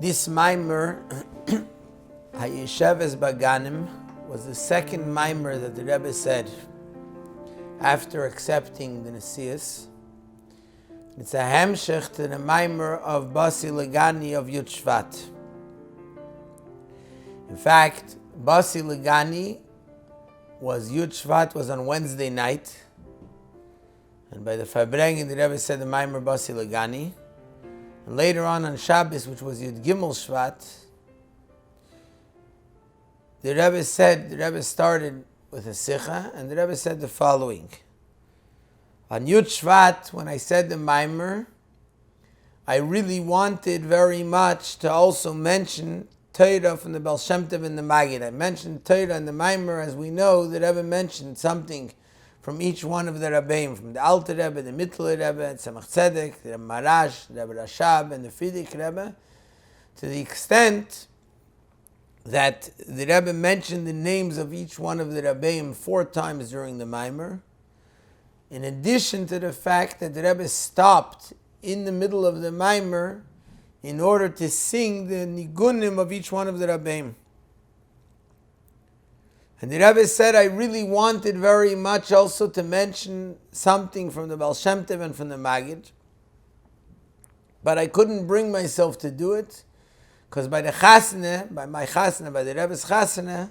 This Maamer Hayosheves Baganim was the second Maamer that the Rebbe said after accepting the Nesius. It's a hemshech to the Maamer of Basi of Yud Shvat. In fact, Basi was Yud Shvat was on Wednesday night, and by the Fabrengen the Rebbe said the Maamer Basi Legani. And later on Shabbos, which was Yud Gimel Shvat, the Rebbe started with a Sikha, and the Rebbe said the following. On Yud Shvat, when I said the Maamer, I really wanted very much to also mention Torah from the Baal Shem Tov and the Maggid. I mentioned Torah and the Maamer, as we know, the Rebbe mentioned something from each one of the Rabbeim, from the Alter Rebbe, the Mittler Rebbe, Tzemach Tzedek, the Marash, the Rebbe Rashab, and the Frierdiker Rebbe, to the extent that the Rebbe mentioned the names of each one of the Rabbeim 4 times during the Maamer, in addition to the fact that the Rebbe stopped in the middle of the Maamer in order to sing the Nigunim of each one of the Rabbeim. And the Rebbe said, I really wanted very much also to mention something from the Baal Shem Tov and from the Maggid, but I couldn't bring myself to do it, because by the Chasana, by the Rebbe's Chasana,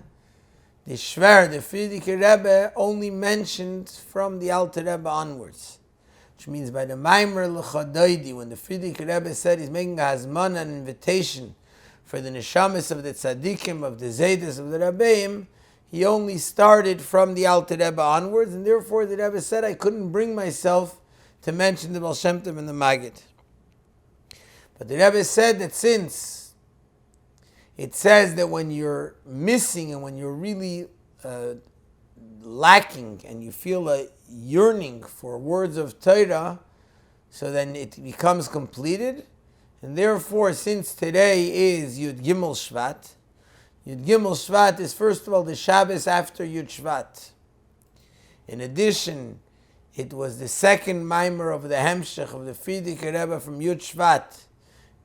the Shver, the Frierdiker Rebbe, only mentioned from the Alter Rebbe onwards. Which means by the Maamer L'Chadoidi, when the Frierdiker Rebbe said he's making a hazmana, an invitation for the Neshamis of the Tzadikim, of the Zaydas, of the Rabbeim, he only started from the Alter Rebbe onwards, and therefore the Rebbe said I couldn't bring myself to mention the Baal Shem Tov and the Maggid. But the Rebbe said that since it says that when you're missing and when you're really lacking and you feel a yearning for words of Torah, so then it becomes completed. And therefore, since today is Yud Gimel Shvat, Yud Gimel Shvat is first of all the Shabbos after Yud Shvat. In addition, it was the second Maamer of the Hemshech of the Frierdiker Rebbe from Yud Shvat.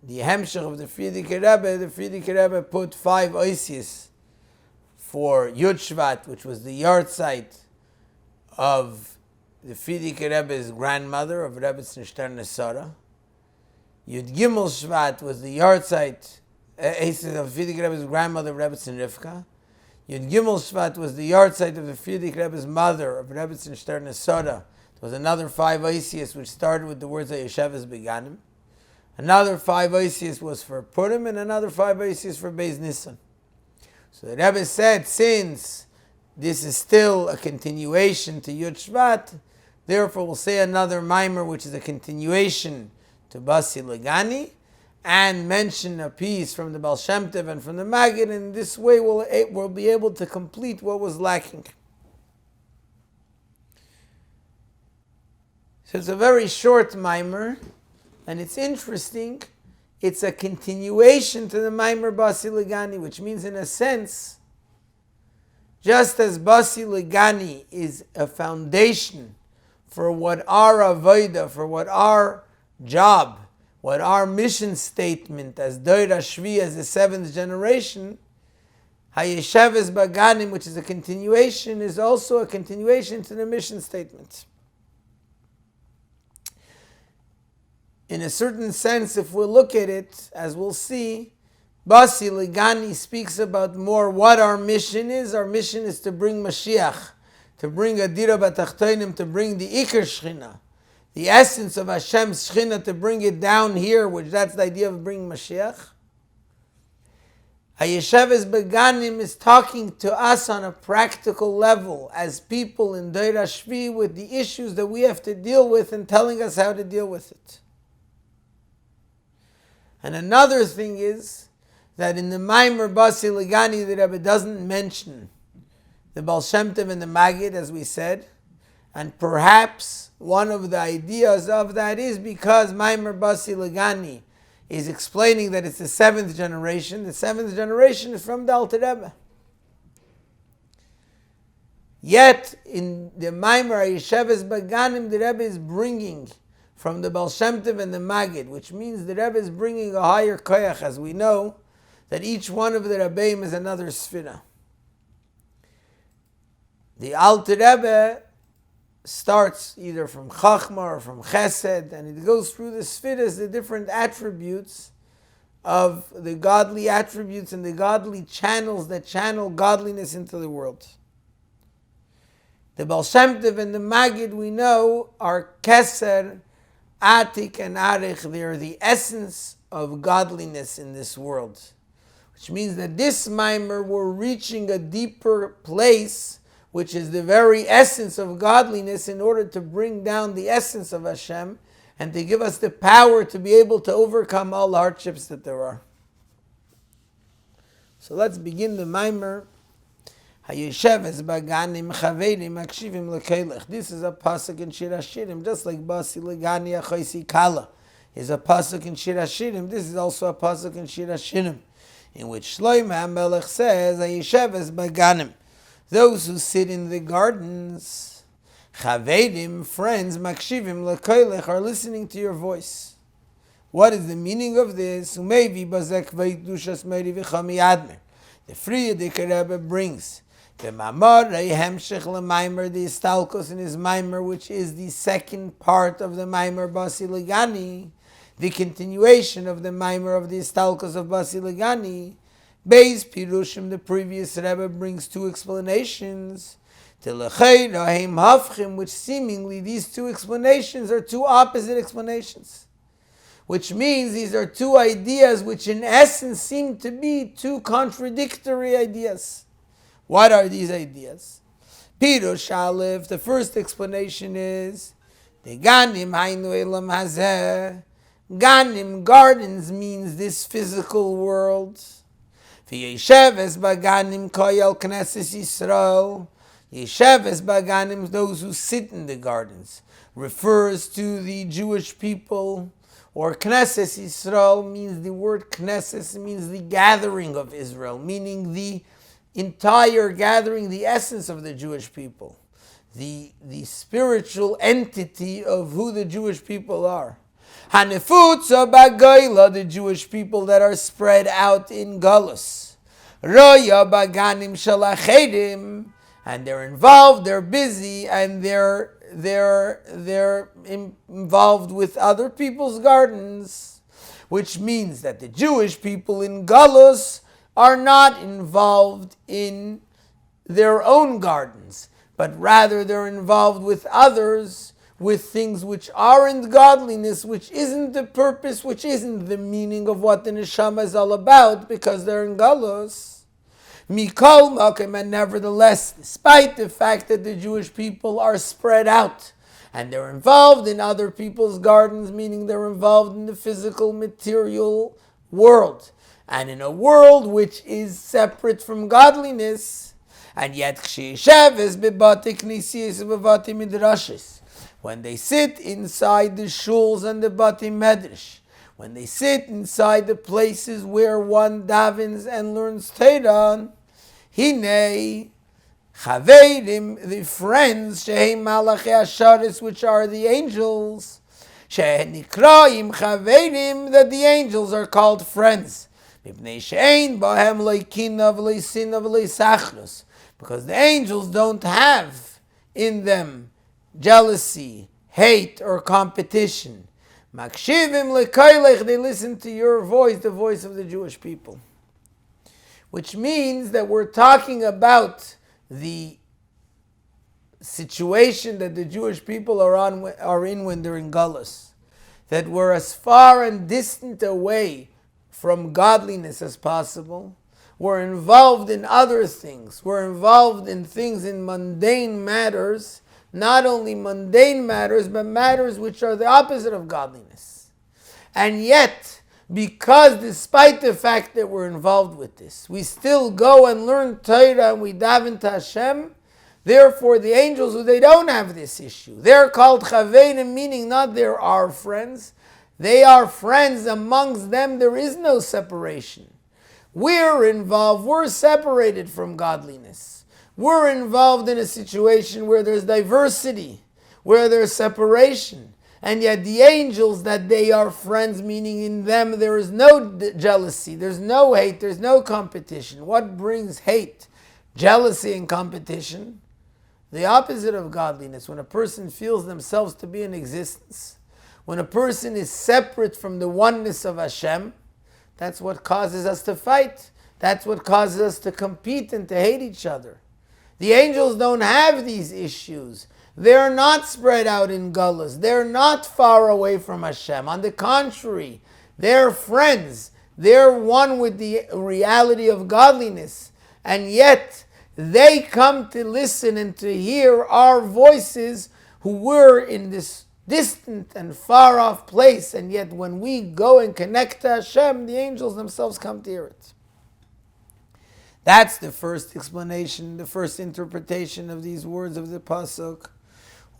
The Hemshech of the Frierdiker Rebbe put 5 oisius for Yud Shvat, which was the yahrzeit of the Frierdiker Rebbe's grandmother, of Rebbetzin Stern Nesara. Yud Gimel Shvat was the yahrzeit of Frierdiker Rebbe's grandmother, Rebbetzin Rivka. Yud Gimel Shvat was the yahrzeit of the Frierdiker Rebbe's mother, of Rebbetzin Stern Nesara. There was another 5 oisius which started with the words Hayosheves Baganim. Another 5 oisius was for Purim, and another 5 oisius for Beis Nisan. So the Rebbe said, since this is still a continuation to Yud Shvat, therefore we'll say another Maamer, which is a continuation to Basi Legani, and mention a piece from the Baal Shem Tov and from the Maggid, and this way we'll be able to complete what was lacking. So it's a very short Maamer, and it's interesting. It's a continuation to the Maamer Basi Legani, which means in a sense, just as Basi Legani is a foundation for what our avodah, for what our job, what our mission statement as Doira Shvi, as the 7th generation, Hayosheves Baganim, which is a continuation, is also a continuation to the mission statement. In a certain sense, if we look at it, as we'll see, Basi Legani speaks about more what our mission is. Our mission is to bring Mashiach, to bring Adira Batachtoinim, to bring the Iker Shechina, the essence of Hashem's Shechina, to bring it down here, which that's the idea of bringing Mashiach. Hayosheves Baganim is talking to us on a practical level as people in Doira Shvi with the issues that we have to deal with and telling us how to deal with it. And another thing is that in the Maamer Basi Legani, the Rebbe doesn't mention the Baal Shem Tov and the Maggid, as we said, and perhaps one of the ideas of that is because Maamer Basi Legani is explaining that it's the 7th generation. The 7th generation is from the Alter Rebbe. Yet in the Maamer Hayosheves Baganim, the Rebbe is bringing from the Baal Shem Tov and the Magid, which means the Rebbe is bringing a higher koyach, as we know that each one of the Rebbeim is another Sfira. The Alter Rebbe starts either from Chachma or from Chesed, and it goes through the Sfiras, the different attributes of the godly attributes and the godly channels that channel godliness into the world. The Baal Shem Tov and the Magid, we know, are Keser, Atik, and Arich. They are the essence of godliness in this world. Which means that this Maamer, we're reaching a deeper place, which is the very essence of godliness, in order to bring down the essence of Hashem and to give us the power to be able to overcome all hardships that there are. So let's begin the Maamer. Hayosheves Baganim Chaverim Akshivim Lekelech. This is a pasuk in Shir Hashirim, just like Basi Legani Achoisi Kala is a pasuk in Shir Hashirim. This is also a pasuk in Shir Hashirim, in which Shlomo HaMelech says, Hayosheves Baganim, those who sit in the gardens, Chaverim, friends, Makshivim Lekelech, are listening to your voice. What is the meaning of this? Umevi Bazek Veidushas Meri Vichami Admer. The Frierdiker Rebbe brings the Maamer Hayosheves Baganim, the Istalkos in his Maamer, which is the second part of the Maamer Basi Legani, the continuation of the Maamer of the Istalkos of Basi Legani. Beis Pirushim, the previous Rebbe brings two explanations, which seemingly these two explanations are two opposite explanations. Which means these are two ideas which in essence seem to be two contradictory ideas. What are these ideas? Pirush Aleph, the first explanation is, the Ganim Hainu Elam Hazeh. Ganim, gardens, means this physical world. Hayosheves Baganim Koyal Knesset Yisrael. Hayosheves Baganim, those who sit in the gardens, refers to the Jewish people. Or Knesset Yisrael means, the word Knesset means the gathering of Israel, meaning the entire gathering, the essence of the Jewish people, the spiritual entity of who the Jewish people are. Hanefutza Bagoyla, the Jewish people that are spread out in Galus. Roya Baganim Shalachedim, and they're involved, they're busy, and they're involved with other people's gardens, which means that the Jewish people in Galus are not involved in their own gardens, but rather they're involved with others, with things which aren't godliness, which isn't the purpose, which isn't the meaning of what the neshama is all about, because they're in Galus. Mikol Makom, and nevertheless, despite the fact that the Jewish people are spread out and they're involved in other people's gardens, meaning they're involved in the physical, material world, and in a world which is separate from godliness, and yet when they sit inside the shuls and the bati medrash, when they sit inside the places where one davens and learns Torah, Hinei Chaverim, the friends, Shehem Malachei Asharis, which are the angels, Shehenikraim Chaverim, that the angels are called friends, because the angels don't have in them jealousy, hate, or competition. Makshivim lekoilech, they listen to your voice, the voice of the Jewish people. Which means that we're talking about the situation that the Jewish people are in when they're in Galus. That we're as far and distant away from godliness as possible. We're involved in other things. We're involved in things, in mundane matters, not only mundane matters, but matters which are the opposite of godliness. And yet, because despite the fact that we're involved with this, we still go and learn Torah and we daven to Hashem, therefore the angels, they don't have this issue. They're called Chaverim, meaning not they're our friends. They are friends. Amongst them there is no separation. We're involved, we're separated from godliness. We're involved in a situation where there's diversity, where there's separation. And yet the angels, that they are friends, meaning in them there is no jealousy, there's no hate, there's no competition. What brings hate, jealousy, and competition? The opposite of godliness. When a person feels themselves to be in existence, when a person is separate from the oneness of Hashem, that's what causes us to fight. That's what causes us to compete and to hate each other. The angels don't have these issues. They're not spread out in gullahs. They're not far away from Hashem. On the contrary, they're friends. They're one with the reality of godliness. And yet, they come to listen and to hear our voices who were in this distant and far off place. And yet, when we go and connect to Hashem, the angels themselves come to hear it. That's the first explanation, the first interpretation of these words of the Pasuk.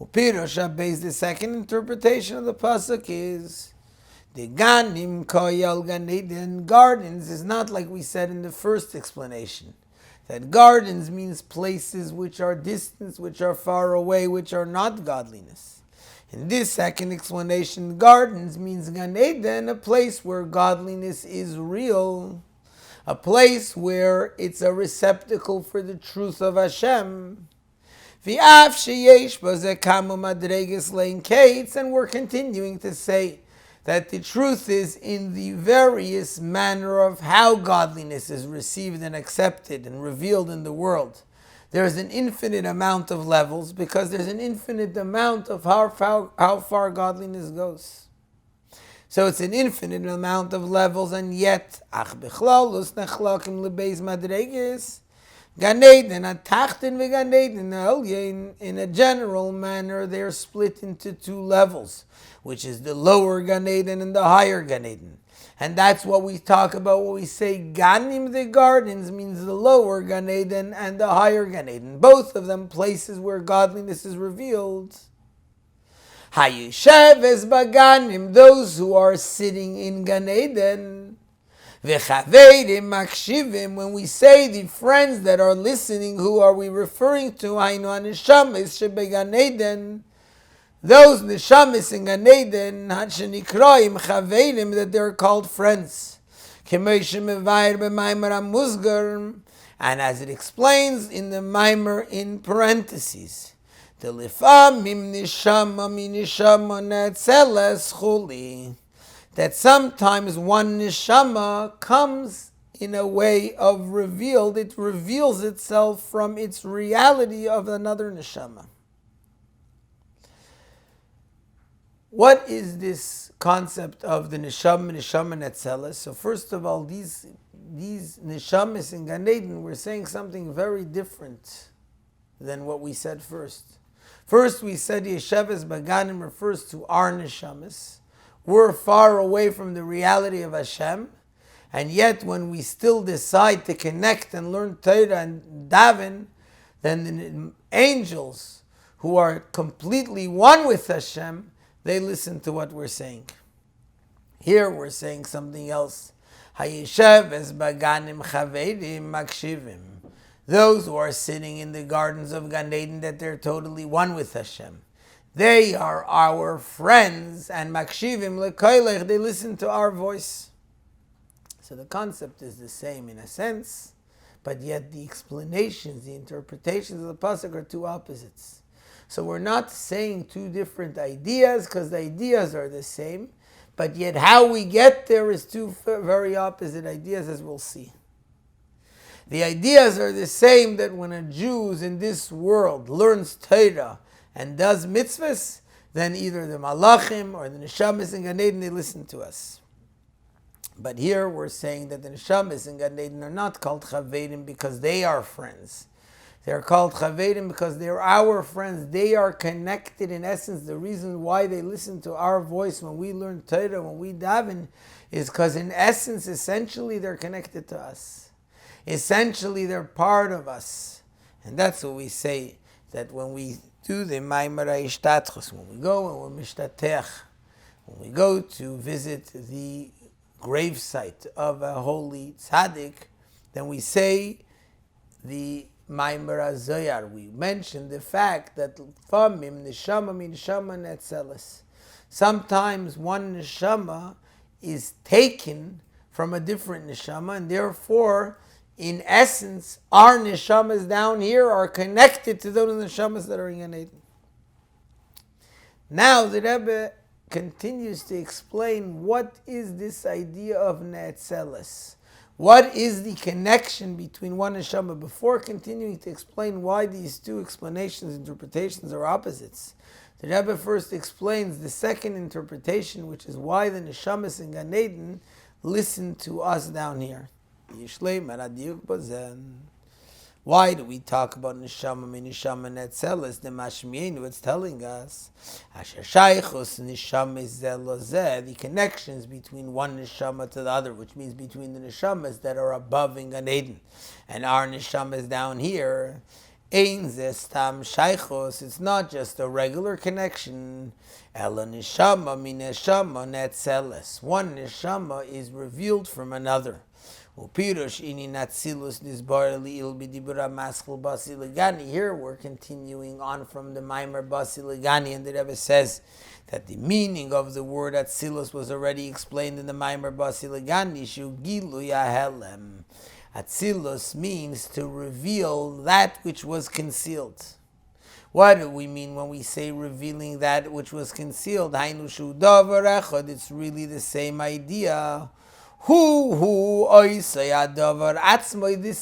The second interpretation of the Pasuk is the Ganim Koyal Gan Eden. Gardens is not like we said in the first explanation, that gardens means places which are distant, which are far away, which are not godliness. In this second explanation, gardens means Gan Eden, a place where godliness is real, a place where it's a receptacle for the truth of Hashem. And we're continuing to say that the truth is in the various manner of how godliness is received and accepted and revealed in the world. There's an infinite amount of levels because there's an infinite amount of how far godliness goes. So it's an infinite amount of levels, and yet, Gan Eden, Atachten v'Gan Eden, in a general manner, they are split into two levels, which is the lower Gan Eden and the higher Gan Eden. And that's what we talk about when we say Ganim, the gardens, means the lower Gan Eden and the higher Gan Eden. Both of them places where godliness is revealed. Hayosheves Baganim, those who are sitting in Gan Eden. When we say the friends that are listening, who are we referring to? Those neshamis in Gan Eden, that they're called friends. And as it explains in the Maamer in parentheses, that sometimes one neshama comes in a way of revealed. It reveals itself from its reality of another neshama. What is this concept of the neshama netzeles? So first of all, these neshamas in Gan Eden, we're saying something very different than what we said first. First we said Hayosheves Baganim refers to our neshamas. We're far away from the reality of Hashem, and yet when we still decide to connect and learn Torah and daven, then the angels who are completely one with Hashem, they listen to what we're saying. Here we're saying something else. Hayosheves Baganim Chavedim Makshivim. Those who are sitting in the gardens of Gan Eden, that they're totally one with Hashem. They are our friends, and makshivim lekoilech, they listen to our voice. So the concept is the same in a sense, but yet the explanations, the interpretations of the pasuk are two opposites. So we're not saying two different ideas, because the ideas are the same, but yet how we get there is two very opposite ideas, as we'll see. The ideas are the same, that when a Jew in this world learns Torah and does mitzvahs, then either the malachim or the neshamas in Gan Eden, they listen to us. But here we're saying that the neshamas in Gan Eden are not called chavedim because they are friends. They're called chavedim because they're our friends. They are connected in essence. The reason why they listen to our voice when we learn Torah, when we daven, is because in essence, essentially, they're connected to us. Essentially, they're part of us. And that's what we say, that when we do the Maamer Hayosheves, when we go and we're mishtatech, when we go to visit the gravesite of a holy tzaddik, then we say the Maamer HaZoyar. We mention the fact that famim neshama min neshama netzeles. Sometimes one neshama is taken from a different neshama, and therefore, in essence, our neshamas down here are connected to those neshamas that are in Gan Eden. Now the Rebbe continues to explain what is this idea of ne'etzeles. What is the connection between one neshama? Before continuing to explain why these two explanations, interpretations are opposites, the Rebbe first explains the second interpretation, which is why the neshamas in Gan Eden listen to us down here. Why do we talk about neshama ne'etzeles? The mashmienu, it's telling us the connections between one neshama to the other, which means between the neshamas that are above in Gan Eden and our neshamas down here. It's not just a regular connection. One neshama is revealed from another. Here we're continuing on from the Maamer Basi, and the Rebbe says that the meaning of the word Atzilus was already explained in the Maamer Basi. Atzilus means to reveal that which was concealed. What do we mean when we say revealing that which was concealed? It's really the same idea. This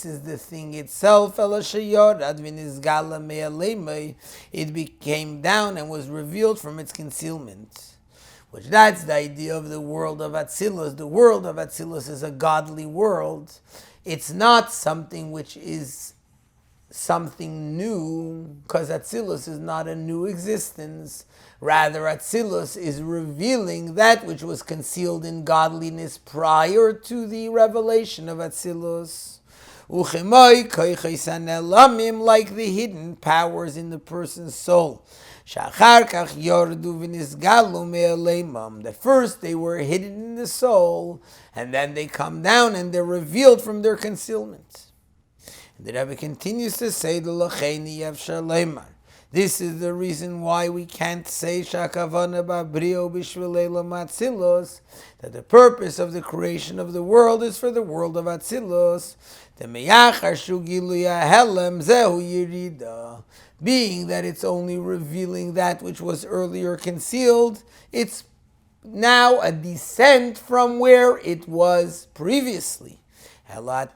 is the thing itself. It became down and was revealed from its concealment. Which that's the idea of the world of Atzilus. The world of Atzilus is a godly world. It's not something which is something new, because Atzilus is not a new existence. Rather, Atzilus is revealing that which was concealed in godliness prior to the revelation of Atzilus. Like the hidden powers in the person's soul. The first they were hidden in the soul, and then they come down and they're revealed from their concealment. And the Rebbe continues to say, this is the reason why we can't say that the purpose of the creation of the world is for the world of Atzilus. Being that it's only revealing that which was earlier concealed, it's now a descent from where it was previously. And the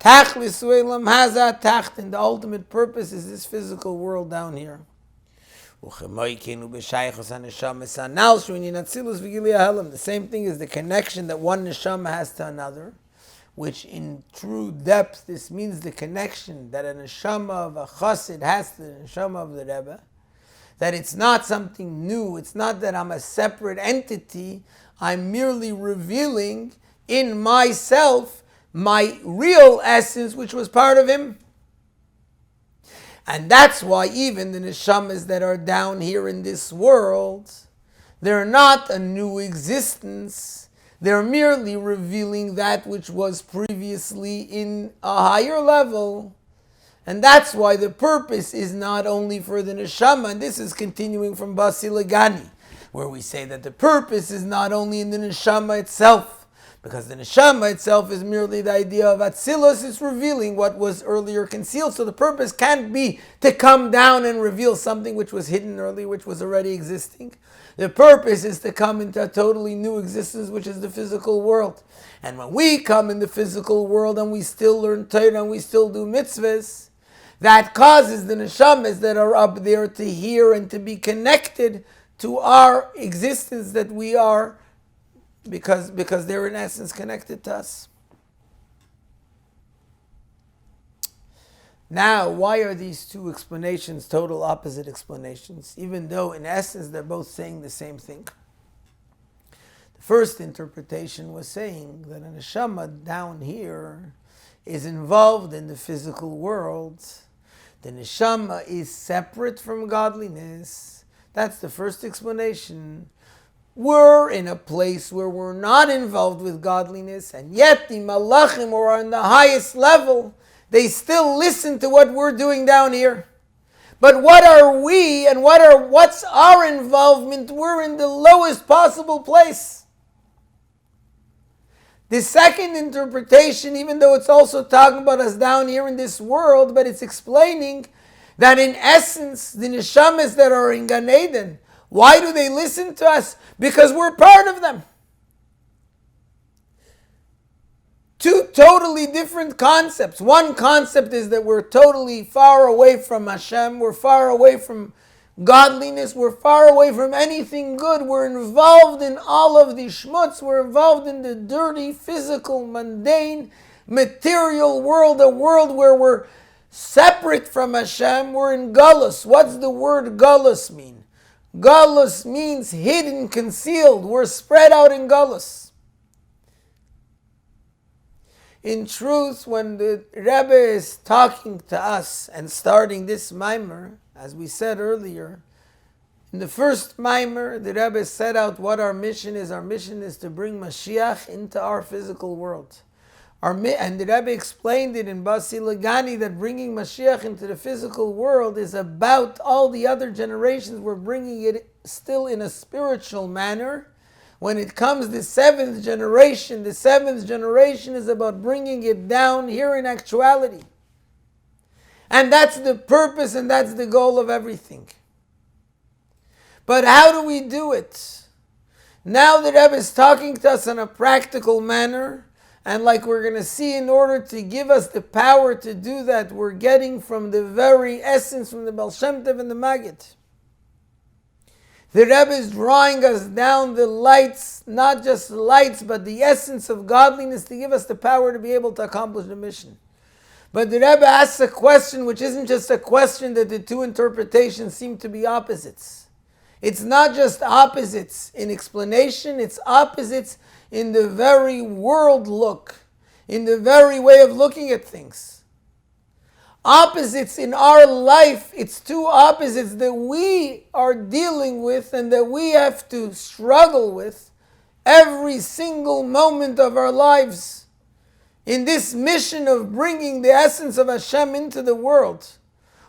ultimate purpose is this physical world down here. The same thing is the connection that one neshama has to another, which in true depth, this means the connection that a neshama of a chassid has to the neshama of the Rebbe, that it's not something new, it's not that I'm a separate entity, I'm merely revealing in myself my real essence, which was part of him. And that's why even the neshamas that are down here in this world, they're not a new existence. They're merely revealing that which was previously in a higher level. And that's why the purpose is not only for the neshama, and this is continuing from Basi, where we say that the purpose is not only in the neshama itself, because the neshama itself is merely the idea of Atzilus, it's revealing what was earlier concealed. So the purpose can't be to come down and reveal something which was hidden earlier, which was already existing. The purpose is to come into a totally new existence, which is the physical world. And when we come in the physical world and we still learn Torah and we still do mitzvahs, that causes the neshamas that are up there to hear and to be connected to our existence that we are, because they're in essence connected to us. Now, why are these two explanations total opposite explanations, even though in essence they're both saying the same thing? The first interpretation was saying that a neshama down here is involved in the physical world. The neshama is separate from godliness. That's the first explanation. We're in a place where we're not involved with godliness, and yet the malachim are on the highest level. They still listen to what we're doing down here. But what are we and what's our involvement? We're in the lowest possible place. The second interpretation, even though it's also talking about us down here in this world, but it's explaining that in essence, the neshamas that are in Gan Eden, why do they listen to us? Because we're part of them. Two totally different concepts. One concept is that we're totally far away from Hashem, we're far away from godliness, we're far away from anything good. We're involved in all of the shmutz, we're involved in the dirty, physical, mundane, material world, a world where we're separate from Hashem. We're in galus. What's the word galus mean? Galus means hidden, concealed. We're spread out in galus. In truth, when the Rebbe is talking to us and starting this Maamer, as we said earlier, in the first Maamer, the Rebbe set out what our mission is. Our mission is to bring Mashiach into our physical world. And the Rebbe explained it in Basi that bringing Mashiach into the physical world is about all the other generations. We're bringing it still in a spiritual manner. When it comes the seventh generation is about bringing it down here in actuality. And that's the purpose and that's the goal of everything. But how do we do it? Now the Rebbe is talking to us in a practical manner, and like we're going to see, in order to give us the power to do that, we're getting from the very essence, from the Baal Shem Tov and the Maggid. The Rebbe is drawing us down the lights, not just the lights, but the essence of godliness to give us the power to be able to accomplish the mission. But the Rebbe asks a question which isn't just a question that the two interpretations seem to be opposites. It's not just opposites in explanation, it's opposites in the very world look, in the very way of looking at things. Opposites in our life, it's two opposites that we are dealing with and that we have to struggle with every single moment of our lives. In this mission of bringing the essence of Hashem into the world,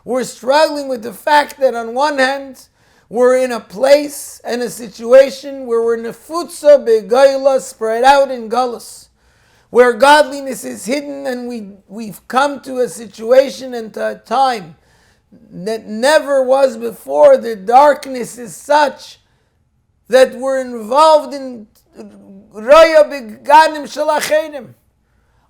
we're struggling with the fact that on one hand, we're in a place and a situation where we're nefutza begoyla, spread out in galus, where godliness is hidden, and we've come to a situation and to a time that never was before. The darkness is such that we're involved in roya beganim shalachedim.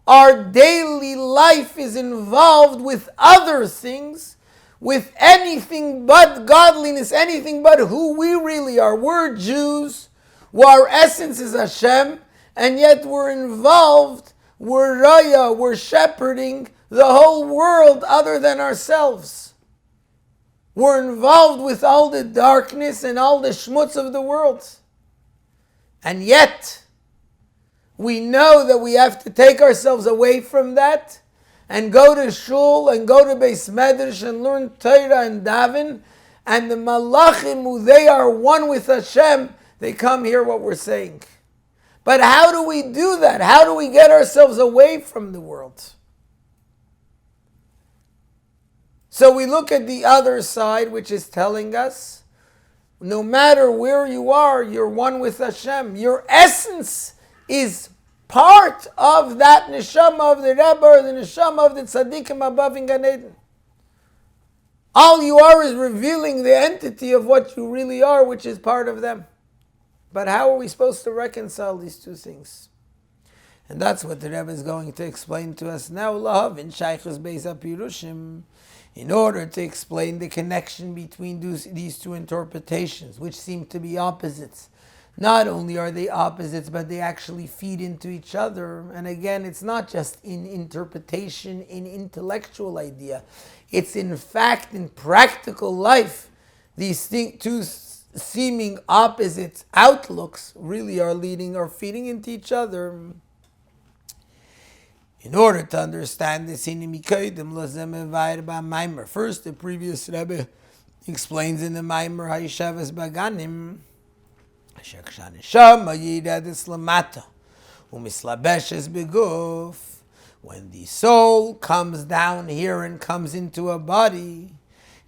Our daily life is involved with other things, with anything but godliness, anything but who we really are. We're Jews, our essence is Hashem, and yet we're involved, we're raya, we're shepherding the whole world other than ourselves. We're involved with all the darkness and all the shmutz of the world. And yet, we know that we have to take ourselves away from that and go to shul and go to Beis Medrash and learn Torah and daven, and the malachim, who they are one with Hashem, they come hear what we're saying. But how do we do that? How do we get ourselves away from the world? So we look at the other side, which is telling us, no matter where you are, you're one with Hashem. Your essence is part of that neshama of the Rebbe or the neshama of the tzaddikim above in Gan Eden. All you are is revealing the entity of what you really are, which is part of them. But how are we supposed to reconcile these two things? And that's what the Rebbe is going to explain to us now. Lahav in Shaykhus Beis HaPirushim, in order to explain the connection between these two interpretations, which seem to be opposites. Not only are they opposites, but they actually feed into each other. And again, it's not just in interpretation, in intellectual idea. It's in fact, in practical life, these two seeming opposite outlooks really are feeding into each other. In order to understand this, first the previous Rebbe explains in the Maamer Hayosheves Baganim, when the soul comes down here and comes into a body,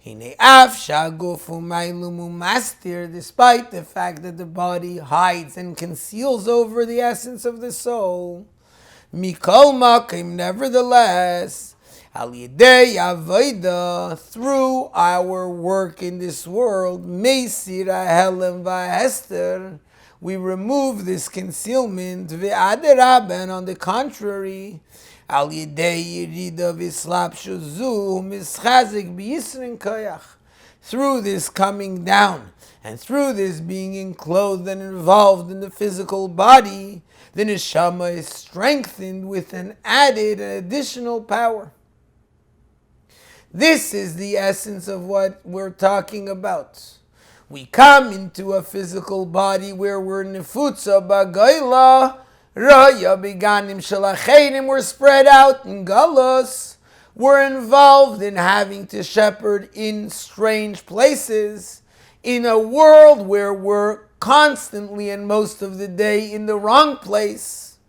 Hine af shagufu mailumu mastir, despite the fact that the body hides and conceals over the essence of the soul. Mikol makim, nevertheless, al yidei avoda, through our work in this world, meisira helem va'ester, we remove this concealment, ve'aderab, and on the contrary, al yidei yirida v'slapshu zu mischazik b'yisrin koyach, through this coming down and through this being enclosed and involved in the physical body, the neshama is strengthened with an additional power. This is the essence of what we're talking about. We come into a physical body where we're nefutza b'goyla, raya beganim shalachenim, we're spread out in galus. We're involved in having to shepherd in strange places, in a world where we're constantly and most of the day in the wrong place.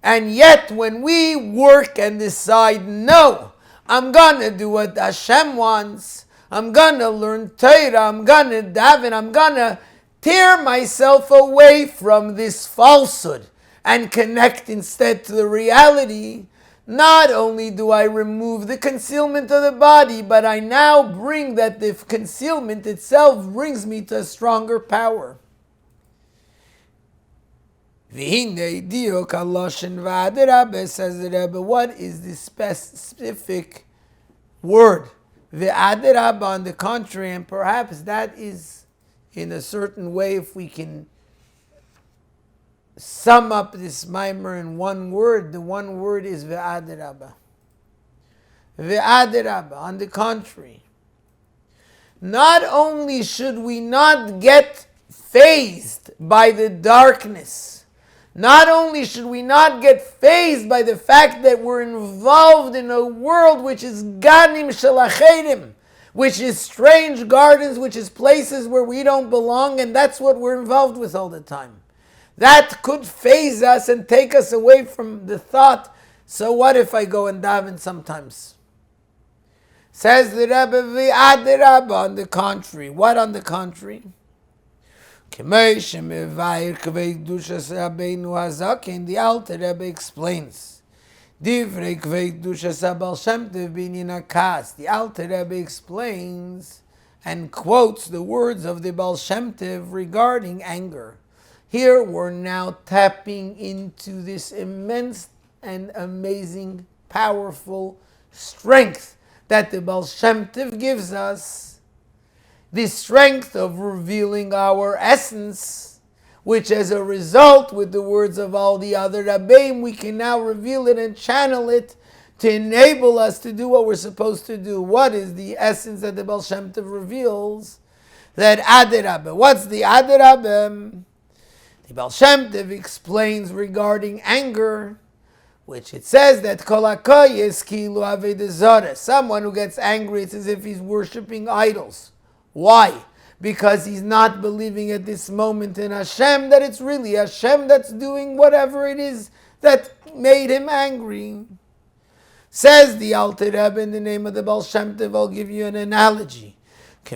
And yet when we work and decide, no, I'm gonna do what Hashem wants, I'm gonna learn Torah, I'm gonna daven, I'm gonna tear myself away from this falsehood and connect instead to the reality, not only do I remove the concealment of the body, but I now bring that the concealment itself brings me to a stronger power. V'hinei diuk haloshen v'aderabeh, says the Rebbe, what is the specific word? V'aderabeh, on the contrary, and perhaps that is in a certain way, if we can sum up this Maamer in one word, the one word is v'aderabeh. V'aderabeh, on the contrary. Not only should we not get fazed by the darkness, not only should we not get fazed by the fact that we're involved in a world which is ganim shalachedim, which is strange gardens, which is places where we don't belong, and that's what we're involved with all the time. That could faze us and take us away from the thought, so what if I go and daven sometimes? Says the Rebbe, v'aderabeh, on the contrary. What on the contrary? The Alter Rebbe explains. The Alter Rebbe explains and quotes the words of the Baal Shem Tov regarding anger. Here we're now tapping into this immense and amazing, powerful strength that the Baal Shem Tov gives us. The strength of revealing our essence, which as a result, with the words of all the other Rabbeim, we can now reveal it and channel it to enable us to do what we're supposed to do. What is the essence that the Baal Shem Tov reveals? That aderabeh. What's the aderabeh? The Baal Shem Tov explains regarding anger, which it says that kol hakoyes kilu avodah zarah. Someone who gets angry, it's as if he's worshipping idols. Why? Because he's not believing at this moment in Hashem, that it's really Hashem that's doing whatever it is that made him angry. Says the Alter Rebbe in the name of the Baal Shem Tov, I'll give you an analogy. It's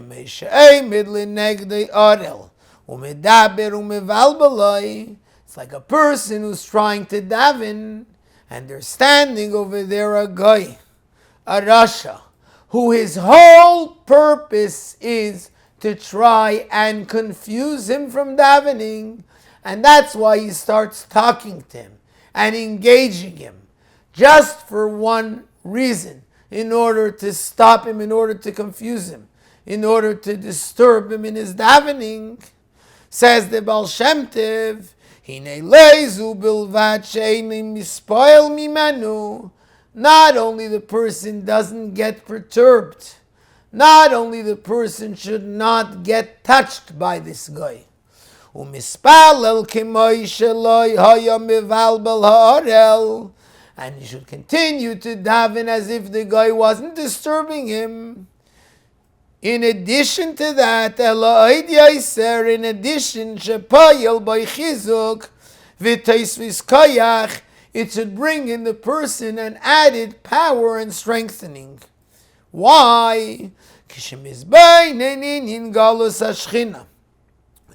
like a person who's trying to daven, and they're standing over there, a guy, a rasha, who his whole purpose is to try and confuse him from davening. And that's why he starts talking to him and engaging him, just for one reason, in order to stop him, in order to confuse him, in order to disturb him in his davening. Says the Baal Shem Tov, Hine leizu bilvat she'eini mispoil mimenu. Not only the person doesn't get perturbed, not only the person should not get touched by this guy. Umispalel k'moi sheloi haya mivalbel ha'orel, and he should continue to daven as if the guy wasn't disturbing him. In addition to that, in addition, shepayel by chizuk v'teisvis koyach, it should bring in the person an added power and strengthening. Why? When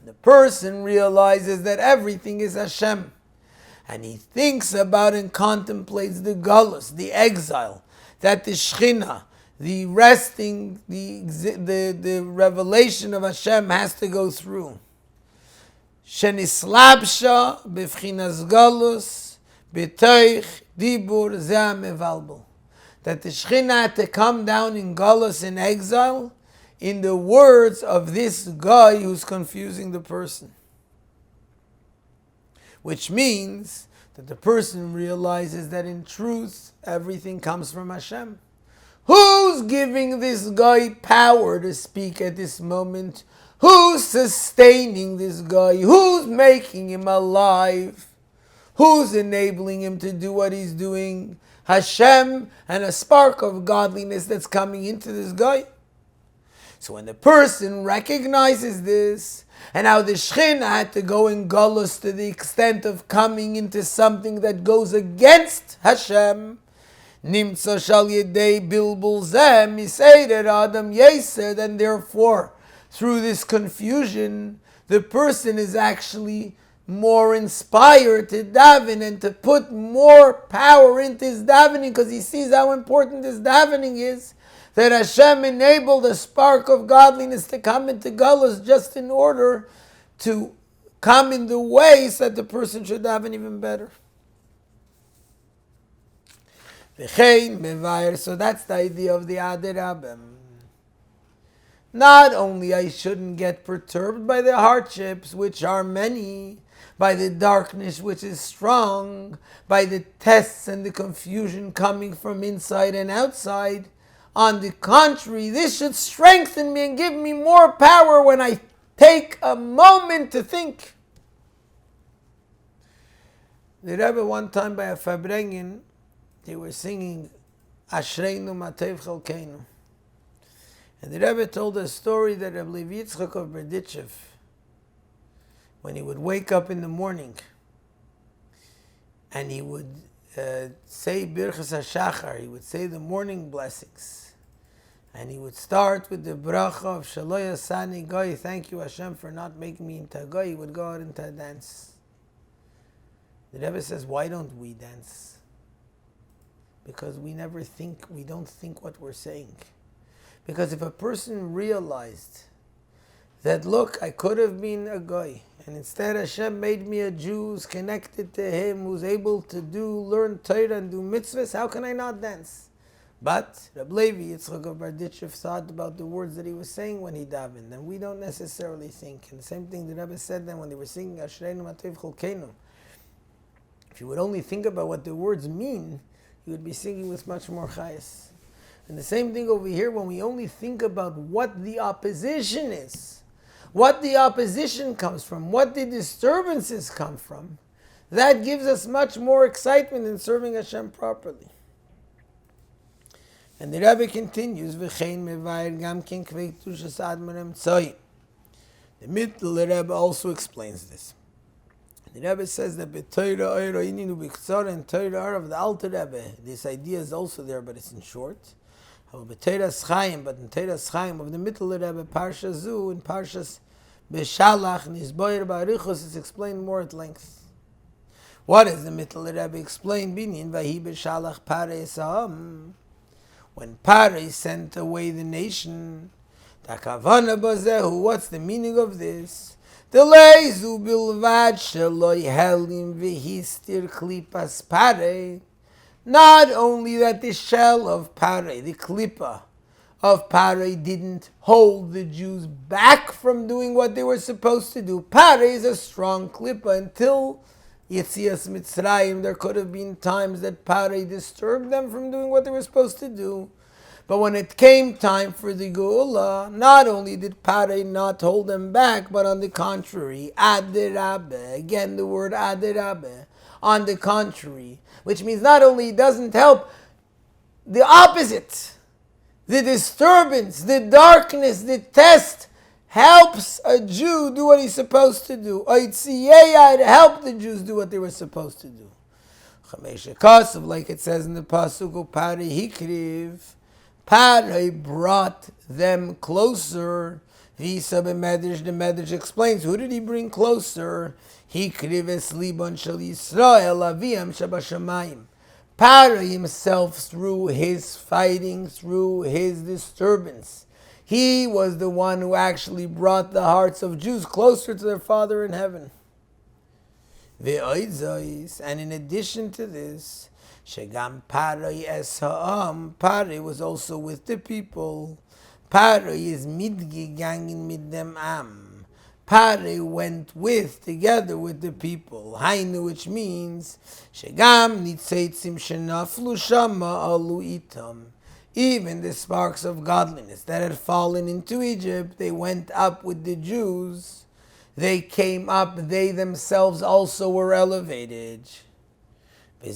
the person realizes that everything is Hashem, and he thinks about and contemplates the galus, the exile, that the Shechina, the resting, the revelation of Hashem has to go through. Shenislabsha b'fchinas galus b'toich dibur zeh mevalbel. That the Shechina had to come down in galus, in exile, in the words of this guy who's confusing the person. Which means that the person realizes that in truth, everything comes from Hashem. Who's giving this guy power to speak at this moment? Who's sustaining this guy? Who's making him alive? Who's enabling him to do what he's doing? Hashem, and a spark of godliness that's coming into this guy. So when the person recognizes this, and how the Shechina had to go in galus to the extent of coming into something that goes against Hashem, Nimtza shal yedei bilbul zeh miseirer adam yeser, and therefore, through this confusion, the person is actually more inspired to daven and to put more power into his davening, because he sees how important this davening is, that Hashem enabled a spark of godliness to come into galus just in order to come in the ways that the person should daven even better. So that's the idea of the Adirabim. Not only I shouldn't get perturbed by the hardships, which are many, by the darkness which is strong, by the tests and the confusion coming from inside and outside. On the contrary, this should strengthen me and give me more power when I take a moment to think. The Rebbe, one time by a Fabrengen, they were singing Ashreinu Matev Chalkeinu. And the Rebbe told a story that Rabbi Yitzchak of Berditchev, when he would wake up in the morning and he would say Birchas HaShachar, he would say the morning blessings. And he would start with the bracha of Shaloy Asani Goy, thank you Hashem for not making me into a goy. He would go out into a dance. The Rebbe says, why don't we dance? Because we don't think what we're saying. Because if a person realized that, look, I could have been a goy, and instead Hashem made me a Jew who's connected to Him, who's able to learn Torah and do mitzvahs, how can I not dance? But Rabbi Levi Yitzchak of Berditchev thought about the words that he was saying when he davened, and we don't necessarily think. And the same thing the Rebbe said then when they were singing Ashreinu Matev Chalkeinu. If you would only think about what the words mean, you would be singing with much more chayas. And the same thing over here, when we only think about what the opposition is, what the opposition comes from, what the disturbances come from, that gives us much more excitement in serving Hashem properly. And the Rebbe continues, V'chein mevayer gam ken kvei kedushas admarem tzoi. The Mittler Rebbe also explains this. The Rebbe says that b'Torah oiro ininu b'ktzor and Torah of the Alter Rebbe, this idea is also there, but it's in short. But in Torah Chaim of the Mittler Rebbe, Parsha Zu, in Parshas Beshalach, Nizboyer Barichos, is explained more at length. What is the Mittler Rebbe explained? Binyan Vahi Beshalach Parei Saham. When Parei sent away the nation, Takavana Bazehu, what's the meaning of this? The Leizu Bilvad Shaloi Helim Vihistir Klipas Parei. Not only that the shell of Parei, the Klippa of Parei, didn't hold the Jews back from doing what they were supposed to do. Parei is a strong Klippa. Until Yetzias Mitzrayim, there could have been times that Parei disturbed them from doing what they were supposed to do. But when it came time for the Geula, not only did Parei not hold them back, but on the contrary, Adirabe, again the word Adirabe, on the contrary, which means not only it doesn't help, the opposite, the disturbance, the darkness, the test, helps a Jew do what he's supposed to do. It helped the Jews do what they were supposed to do. Like it says in the Pasuk, Parei Hikriv, Paray brought them closer. Visa b'medrash, the Medrash explains, who did he bring closer? He krives liban shel Yisrael aviyam shabashamayim. Paray himself, through his fighting, through his disturbance, he was the one who actually brought the hearts of Jews closer to their Father in heaven. And in addition to this, Shegam Paray es ha'am, Paray was also with the people. Paray is mitgegangen mit dem Am. Paray went together with the people. Hainu, which means Shegam nitzeitzim shenaflu shama alu itam. Even the sparks of godliness that had fallen into Egypt, they went up with the Jews. They came up, they themselves also were elevated. And a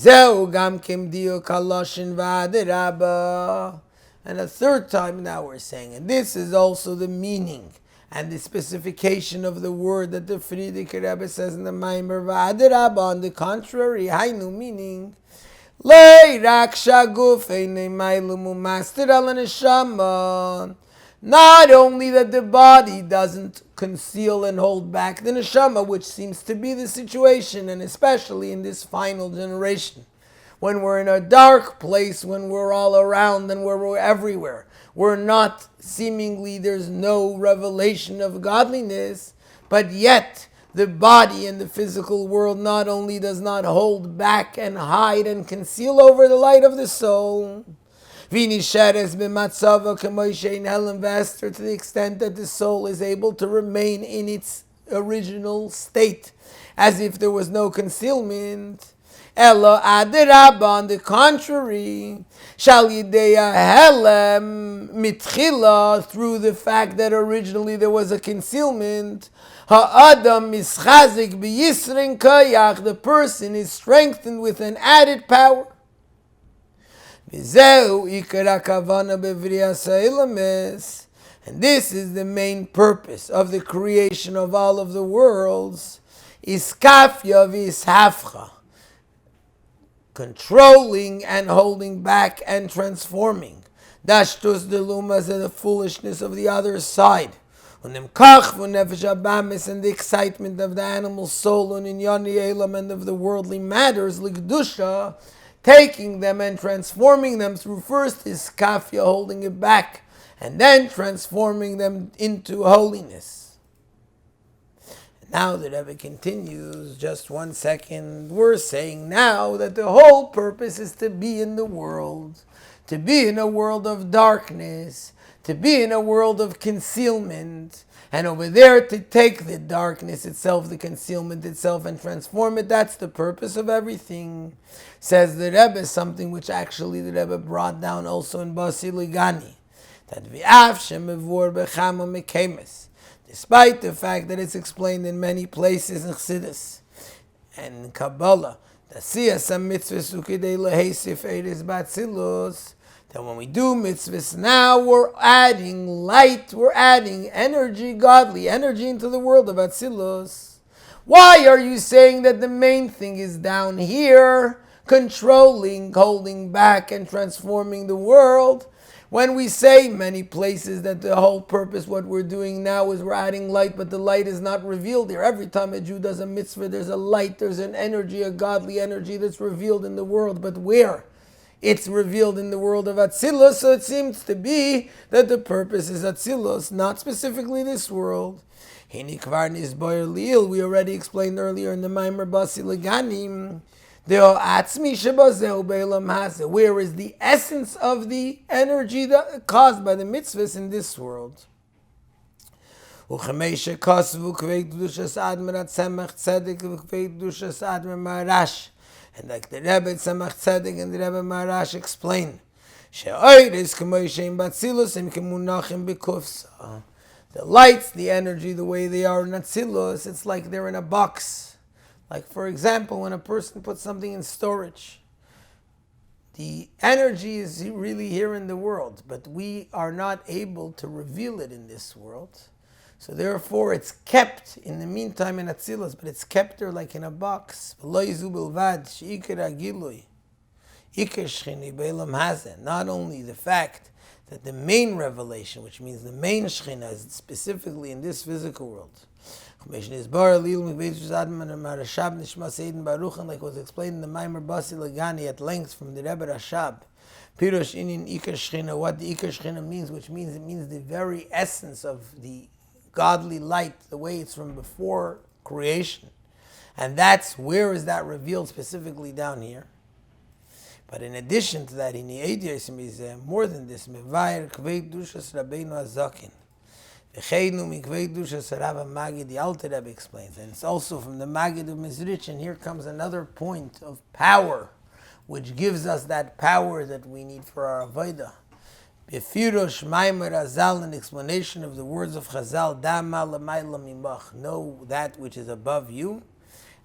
third time now we're saying, and this is also the meaning and the specification of the word that the Wagner Rebbe says in the Maamer V'aderabba. On the contrary, hainu, meaning, not only that the body doesn't conceal and hold back the neshama, which seems to be the situation, and especially in this final generation, when we're in a dark place, when we're all around and we're everywhere, we're not, seemingly there's no revelation of godliness, but yet the body in the physical world not only does not hold back and hide and conceal over the light of the soul, to the extent that the soul is able to remain in its original state, as if there was no concealment. Elo aderabba, on the contrary, shal yideya helem mitchila, through the fact that originally there was a concealment, ha'adam mischazik b'yisrin kayach, the person is strengthened with an added power. And this is the main purpose of the creation of all of the worlds, iskafya v'ishafcha, controlling and holding back and transforming, dashtus delumas, and the foolishness of the other side, and the excitement of the animal soul, and in yani element of the worldly matters, likdusha, taking them and transforming them through first his kafia, holding it back, and then transforming them into holiness. And now the Rebbe continues, just 1 second, we're saying now that the whole purpose is to be in the world, to be in a world of darkness, to be in a world of concealment, and over there to take the darkness itself, the concealment itself, and transform it. That's the purpose of everything. Says the Rebbe, something which actually the Rebbe brought down also in Basi that despite the fact that it's explained in many places in Chassidus and in Kabbalah, that when we do mitzvahs now, we're adding light, we're adding energy, godly energy into the world of Atzilus. Why are you saying that the main thing is down here, controlling, holding back, and transforming the world? When we say many places that the whole purpose, what we're doing now, is we're adding light, but the light is not revealed here. Every time a Jew does a mitzvah, there's a light, there's an energy, a godly energy that's revealed in the world. But where? It's revealed in the world of Atzilus, so it seems to be that the purpose is Atzilus, not specifically this world. We already explained earlier in the Maamer Basi Baganim, where is the essence of the energy that caused by the mitzvahs in this world. And like the Rebbe Tzemach Tzedek and the Rebbe Marash explain, the lights, the energy, the way they are in Atzilus, it's like they're in a box. Like, for example, when a person puts something in storage, the energy is really here in the world, but we are not able to reveal it in this world. So therefore it's kept in the meantime in Atzilus, but it's kept there like in a box. Ikar Shechina B'Olam Hazeh, not only the fact that the main revelation, which means the main Shechina, is specifically in this physical world. Like was explained in the Maamer Basi at length from the Rebbe Rashab. Pirush Inin Ikar Shechina, what the Ikar Shechina means, which means it means the very essence of the godly light, the way it's from before creation. And that's, where is that revealed specifically down here? But in addition to that, more than this, Mevayer Kvei Dushas Rabbeinu Azakin. V'cheinu Mikvei Dushas Rav Magid, the Alter Rebbe explains. And it's also from the Magid of Mizrich, and here comes another point of power, which gives us that power that we need for our Avodah. Befirosh Maamer Azal, an explanation of the words of Chazal, Dama L'mayla Mimach, know that which is above you.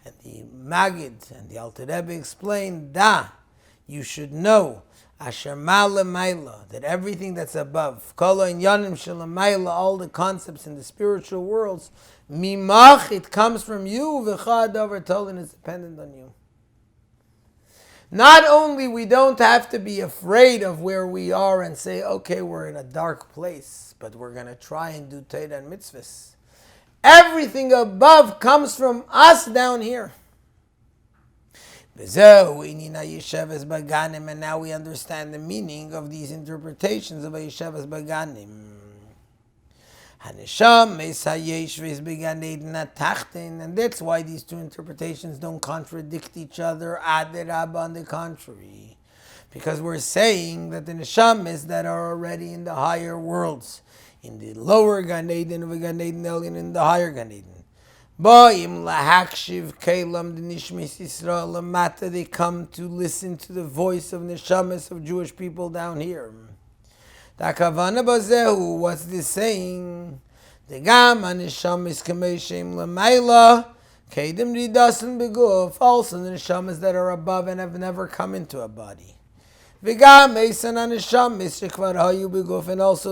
And the Magid and the Alter Rebbe explain, Da, you should know, Asher Ma'la, that everything that's above, Kala Inyanim Shalamayla, all the concepts in the spiritual worlds, Mimach, it comes from you, V'chad Davar Tolin is dependent on you. Not only we don't have to be afraid of where we are and say, okay, we're in a dark place, but we're going to try and do Torah and mitzvahs. Everything above comes from us down here. And now we understand the meaning of these interpretations of Hayosheves Baganim. And that's why these two interpretations don't contradict each other. On the contrary, because we're saying that the neshamas that are already in the higher worlds, in the lower Gan Eden of Gan Eden Elyon, in the higher Gan Eden, they come to listen to the voice of neshamas of Jewish people down here. What's this saying? Also, the neshamas that are above and have never come into a body. And also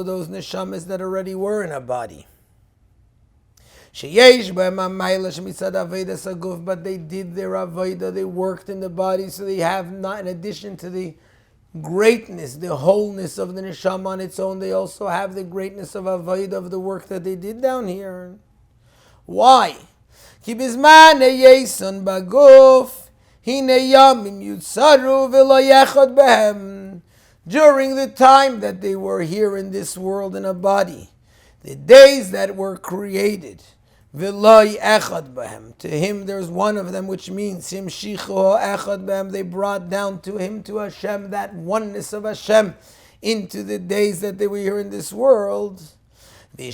those neshamas that already were in a body. But they did their avodah, they worked in the body, so they have not, in addition to the greatness, the wholeness of the neshama on its own, they also have the greatness of avodah, of the work that they did down here. Why? During the time that they were here in this world in a body, the days that were created, to him there's one of them, which means they brought down to him, to Hashem, that oneness of Hashem into the days that they were here in this world. They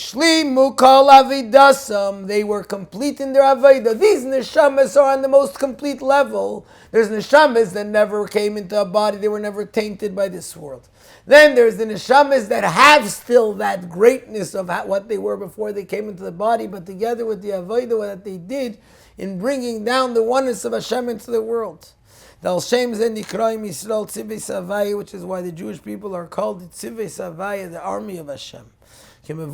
were complete in their avodah. These neshamas are on the most complete level. There's neshamas that never came into a body, they were never tainted by this world. Then there's the neshamas that have still that greatness of what they were before they came into the body, but together with the avodah that they did in bringing down the oneness of Hashem into the world. Which is why the Jewish people are called the Tzivei Savaya, the army of Hashem. Like the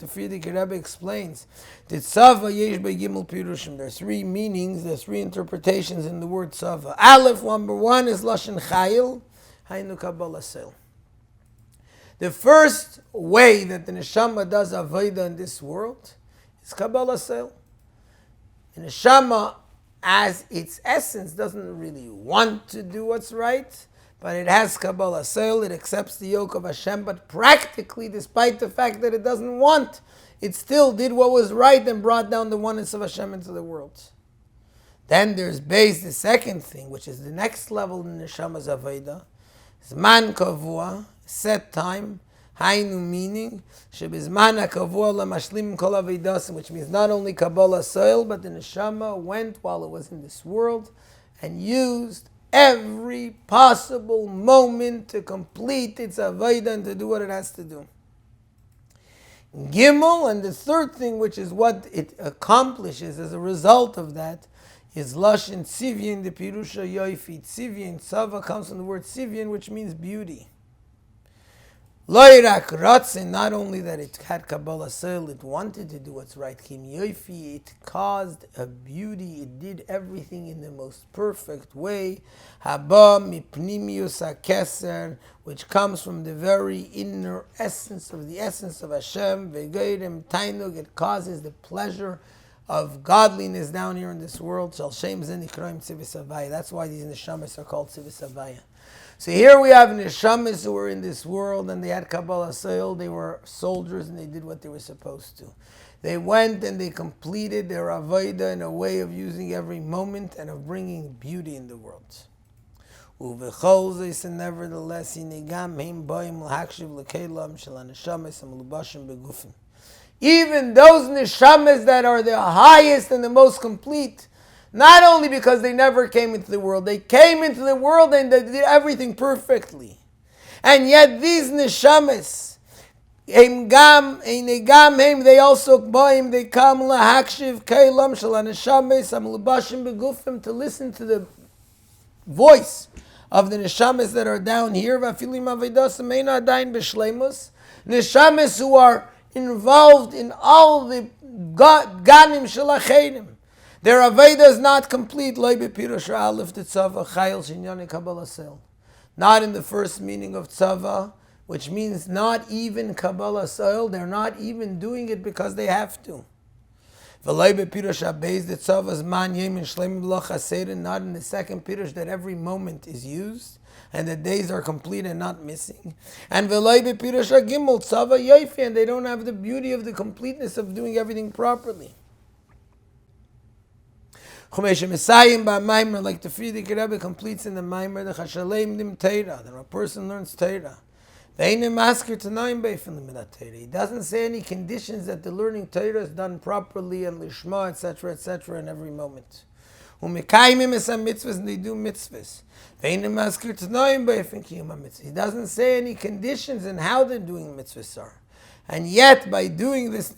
Frierdiker Rebbe explains, there are three meanings, there are three interpretations in the word Tzava. Aleph, number one, is Lashon Chayil, Hainu Kabbalah Sel. The first way that the neshama does avodah in this world is Kabbalah Sel. The neshama, as its essence, doesn't really want to do what's right, but it has Kabbalah Sel, it accepts the yoke of Hashem, but practically, despite the fact that it doesn't want, it still did what was right and brought down the oneness of Hashem into the world. Then there's Beis, the second thing, which is the next level in Neshama's Avodah, Zman Kavua, set time, Hainu, meaning, Shebizman HaKavua LaMashlim Kol Avidasim, which means not only Kabbalah Sel, but the Neshama went while it was in this world and used every possible moment to complete its avodah and to do what it has to do. Gimel, and the third thing, which is what it accomplishes as a result of that, is Lashon Tzivyin, the Pirusha Yoifi. Tzivyin, Tzava comes from the word Tzivyin, which means beauty. Loirak Ratzin, not only that it had Kabbalah soil, it wanted to do what's right. Kim Yoifi, it caused a beauty, it did everything in the most perfect way. Haba mipnimius hakeser, which comes from the very inner essence of Hashem. Vegoyrem tainug, it causes the pleasure of godliness down here in this world. Shal shem zenikroim tzivis havaya. That's why these neshamas are called tzivis havaya. So here we have neshamas who were in this world and they had Kabbalah soil. They were soldiers and they did what they were supposed to. They went and they completed their avodah in a way of using every moment and of bringing beauty in the world. Uvechol zeis, and nevertheless, inigam heim boim l'hakshiv l'kelam shel haneshamas hamlubashim begufim. Even those neshamas that are the highest and the most complete, not only because they never came into the world, they came into the world and they did everything perfectly. And yet these neshamas, they also boim, they come lahakshiv keilam shel haneshamas hamlubashim begufim, to listen to the voice of the neshamas that are down here. Vafilim avedasam eina adayin b'shleimus, neshamas who are involved in all the ganim shelachenim. Their avodah is not complete. Not in the first meaning of tzava, which means not even Kabbalah soil. They're not even doing it because they have to. Not in the second pirush that every moment is used and the days are complete and not missing. And and they don't have the beauty of the completeness of doing everything properly. Like the Wagner Rebbe completes in the Maamer, the Chashaleim Teira, that a person learns Teira. He doesn't say any conditions that the learning Torah is done properly and lishma, etc., in every moment. And they do mitzvahs. He doesn't say any conditions in how they're doing mitzvahs are. And yet, by doing this,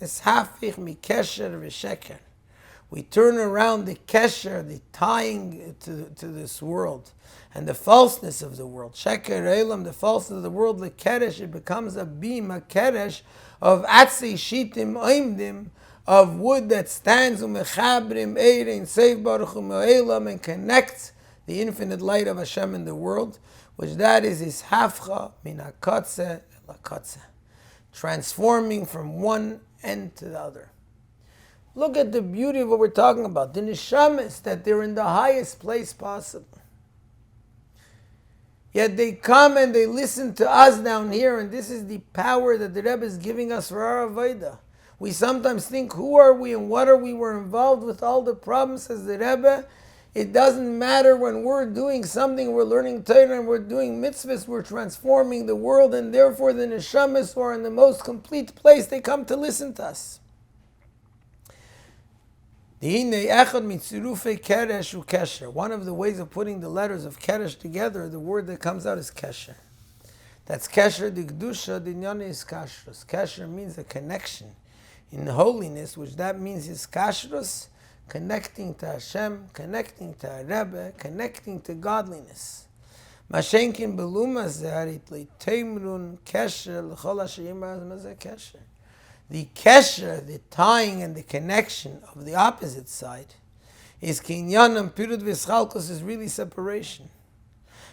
we turn around the kesher, the tying to this world, and the falseness of the world. Sheker Elam, the falseness of the world, the keresh, it becomes a beam, a keresh of atzei shitim oimdim, of wood that stands umechabrim eirin seif baruch u'me'elam, and connects the infinite light of Hashem in the world, which that is hafcha min hakotze lakotze, transforming from one end to the other. Look at the beauty of what we're talking about. The neshamas, that they're in the highest place possible. Yet they come and they listen to us down here, and this is the power that the Rebbe is giving us for our avodah. We sometimes think, who are we and what are we? We're involved with all the problems, says the Rebbe. It doesn't matter when we're doing something, we're learning Torah and we're doing mitzvahs, we're transforming the world, and therefore the neshamas who are in the most complete place, they come to listen to us. One of the ways of putting the letters of keresh together, the word that comes out is kesher. That's kesher di kedusha, di nyane is kashrus. Kesher means a connection in holiness, which that means is kashrus, connecting to Hashem, connecting to a Rebbe, connecting to godliness. Mashenkin beluma zeharit le'teimrun kesher l'chol asher yimraz mazeh kesher. The kesher, the tying and the connection of the opposite side, is kinyanam pirud v'schalkos, is really separation.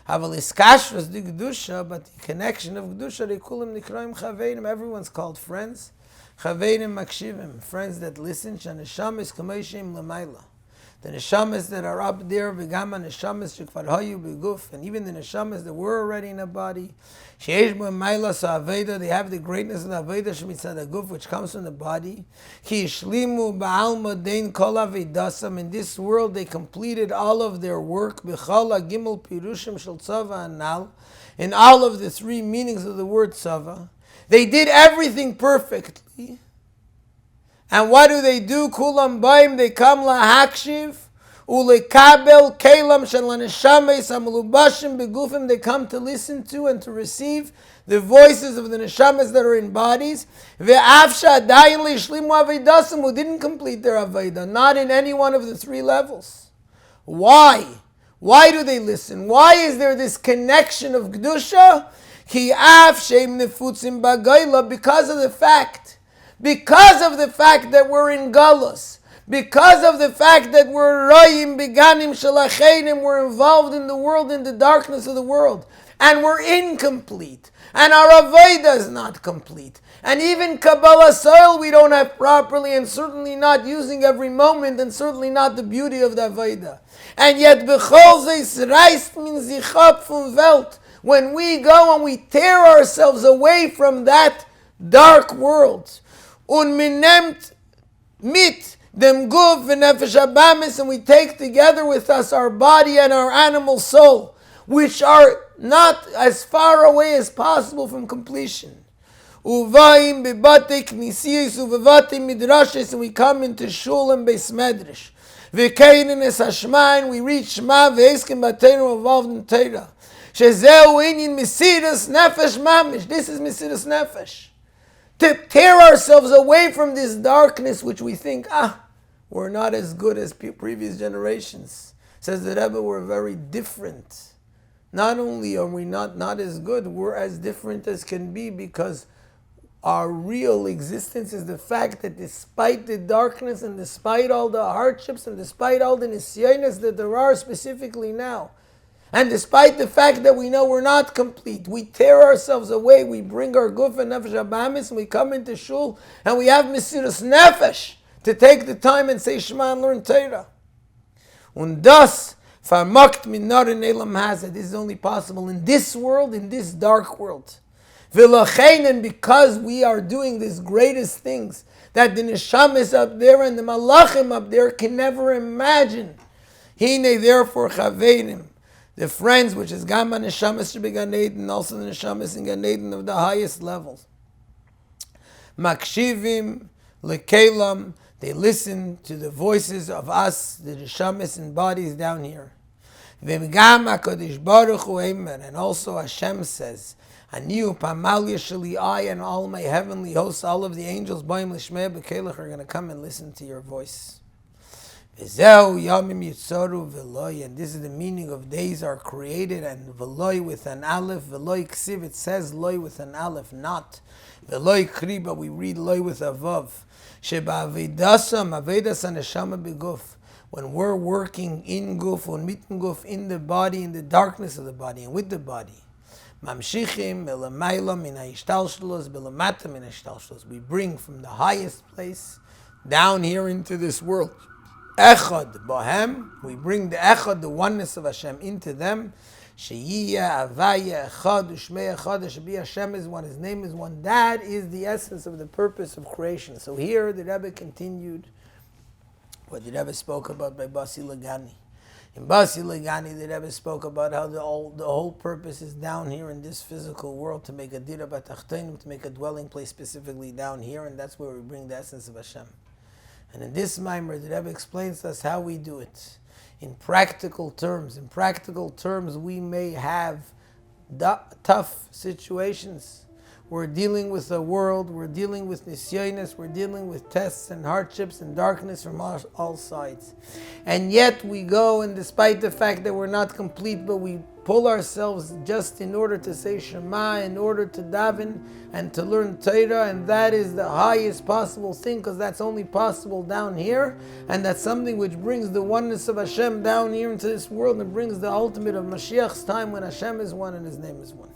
Havel is kashrus di kedusha, but the connection of kedusha, they kulam nikraim chaveirim. Everyone's called friends. Chaveirim makshivim, friends that listen. Shanesham kameshem l'mayla. The neshamas that are up there, v'gama neshamas shekvar hayu b'guf, and even the neshamas that were already in a body, sheish b'mayla sa'aveda, they have the greatness of the aveda shemitzad haguf, which comes from the body. Ki yishlimu ba'alma dein kol avedasam, in this world they completed all of their work, b'chal ha'gimel pirushim shel tzava anal, in all of the three meanings of the word tzava. They did everything perfectly. And what do? Kulam baim, they come lahakshiv, ulekabel kelam shel haneshamas hamlubashim begufim, they come to listen to and to receive the voices of the neshamas that are in bodies. Ve'afsha adayin leishlimu avedasam, who didn't complete their aveda, not in any one of the three levels. Why? Why do they listen? Why is there this connection of kedusha? Ki af sheim nefutzim bagayla, because of the fact that we're in galus, because of the fact that we're royim beganim shalachenim, we're involved in the world, in the darkness of the world, and we're incomplete, and our avodah is not complete, and even Kabbalah soil we don't have properly, and certainly not using every moment, and certainly not the beauty of the avodah. And yet bechol zeis reist min sich ab vom Welt, when we go and we tear ourselves away from that dark world, und min nehmt mit dem guf v'nefesh habamis, and we take together with us our body and our animal soul, which are not as far away as possible from completion. Uvayim bebate knisiyos uvevate midrashes, and we come into shul and beis medrash. V'keinin es hashma, we reach Shema v'eskim bateinu, involved in Torah. Shezeu inyin mesiras nefesh mamish. This is mesiras nefesh. To tear ourselves away from this darkness, which we think, we're not as good as previous generations. Says the Rebbe, we're very different. Not only are we not as good, we're as different as can be, because our real existence is the fact that despite the darkness and despite all the hardships and despite all the nisyonos that there are specifically now, and despite the fact that we know we're not complete, we tear ourselves away, we bring our guf and nefesh habamis, and we come into shul, and we have mesiras nefesh to take the time and say Shema and learn Torah. Und das vermocht min nar in elam hazeh. This is only possible in this world, in this dark world. V'lachein, and because we are doing these greatest things that the neshamas up there and the malachim up there can never imagine. Hine, therefore, chaveirim, the friends, which is Gama Neshamas should be Gan Eden, and also the Neshamas in Gan Eden of the highest levels. Makshivim lekelam, they listen to the voices of us, the Neshamas in bodies down here. V'mgam HaKadosh Baruch Hu Eimer, and also Hashem says, Aniu Pamal Yeshali, I and all my heavenly hosts, all of the angels, Baim Lishmei B'Kelech, are going to come and listen to your voice. And this is the meaning of days are created, and veloy with an aleph, veloy ksiv, it says loy with an aleph, not veloy kri, but we read loy with a vav. Sheba avedasam, avedas neshama beguf. When we're working in guf, or mitten guf, in the body, in the darkness of the body, and with the body, mamshichim elamayla min ha'ishtalshlos belamata min ha'ishtalshlos. We bring from the highest place down here into this world. Echad Bohem, we bring the Echad, the oneness of Hashem, into them. Sheyiyah, Avaya, Echad, Ushmei Echad, Shabi Hashem is one, His name is one. That is the essence of the purpose of creation. So here the Rebbe continued what the Rebbe spoke about by Basi Lagani. In Basi Lagani, the Rebbe spoke about how the whole purpose is down here in this physical world, to make a dira batachtonim, to make a dwelling place specifically down here, and that's where we bring the essence of Hashem. And in this Maamer, the Rebbe explains to us how we do it. In practical terms. In practical terms, we may have tough situations. We're dealing with the world, we're dealing with nisyonos, we're dealing with tests and hardships and darkness from all sides. And yet we go, and despite the fact that we're not complete, but we pull ourselves just in order to say Shema, in order to daven and to learn Torah, and that is the highest possible thing, because that's only possible down here, and that's something which brings the oneness of Hashem down here into this world, and brings the ultimate of Mashiach's time, when Hashem is one and His name is one.